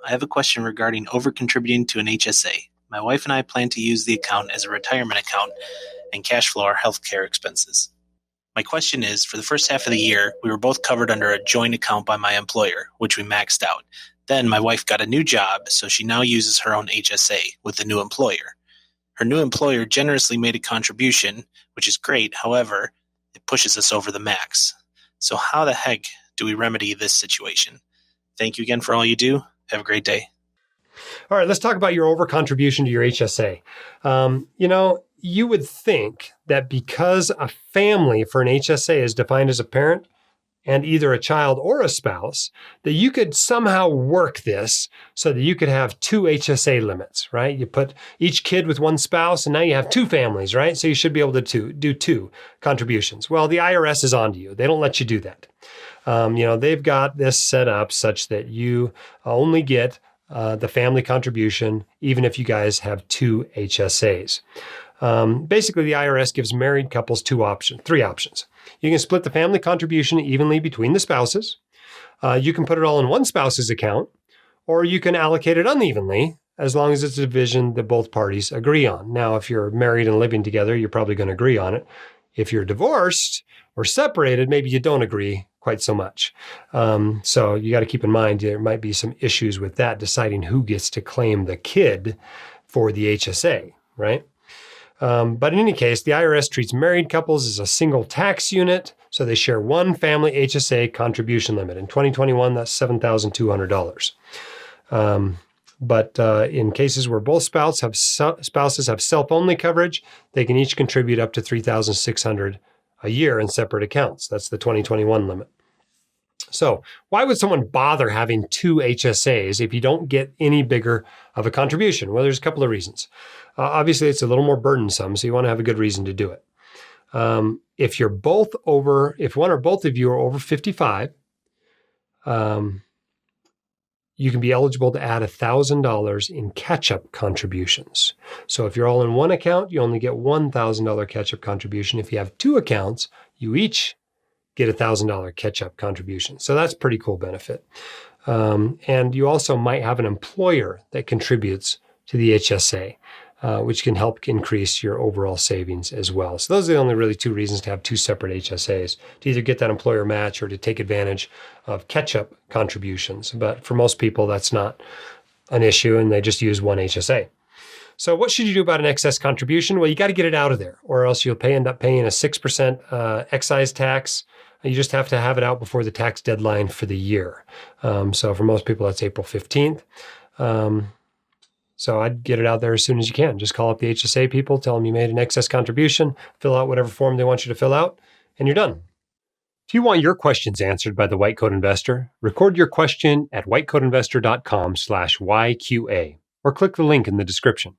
I have a question regarding overcontributing to an HSA. My wife and I plan to use the account as a retirement account and cash flow our healthcare expenses. My question is, for the first half of the year, we were both covered under a joint account by my employer, which we maxed out. Then my wife got a new job, so she now uses her own HSA with the new employer. Her new employer generously made a contribution, which is great. However, it pushes us over the max. So how the heck do we remedy this situation? Thank you again for all you do. Have a great day. All right, let's talk about your overcontribution to your HSA. You would think that because a family for an HSA is defined as a parent and either a child or a spouse, that you could somehow work this so that you could have two HSA limits, right? You put each kid with one spouse, and now you have two families, right? So you should be able to do two contributions. Well, the IRS is onto you. They don't let you do that. They've got this set up such that you only get the family contribution, even if you guys have two HSAs. Basically, the IRS gives married couples three options. You can split the family contribution evenly between the spouses. You can put it all in one spouse's account, or you can allocate it unevenly as long as it's a division that both parties agree on. Now, if you're married and living together, you're probably going to agree on it. If you're divorced or separated, maybe you don't agree quite so much. So you got to keep in mind there might be some issues with that, deciding who gets to claim the kid for the HSA, right? But in any case, the IRS treats married couples as a single tax unit, so they share one family HSA contribution limit. In 2021, that's $7,200. But in cases where both spouses have self-only coverage, they can each contribute up to $3,600 a year in separate accounts. That's the 2021 limit. So why would someone bother having two HSAs if you don't get any bigger of a contribution? Well, there's a couple of reasons. Obviously, it's a little more burdensome, so you want to have a good reason to do it. If one or both of you are over 55, you can be eligible to add $1,000 in catch-up contributions. So if you're all in one account, you only get $1,000 catch-up contribution. If you have two accounts, you each get $1,000 catch-up contribution. So that's a pretty cool benefit. And you also might have an employer that contributes to the HSA, which can help increase your overall savings as well. So those are the only really two reasons to have two separate HSAs, to either get that employer match or to take advantage of catch-up contributions. But for most people, that's not an issue, and they just use one HSA. So what should you do about an excess contribution? Well, you got to get it out of there, or else you'll end up paying a 6% excise tax. You just have to have it out before the tax deadline for the year. So for most people, that's April 15th. So I'd get it out there as soon as you can. Just call up the HSA people, tell them you made an excess contribution, fill out whatever form they want you to fill out, and you're done. If you want your questions answered by the White Coat Investor, record your question at whitecoatinvestor.com/YQA or click the link in the description.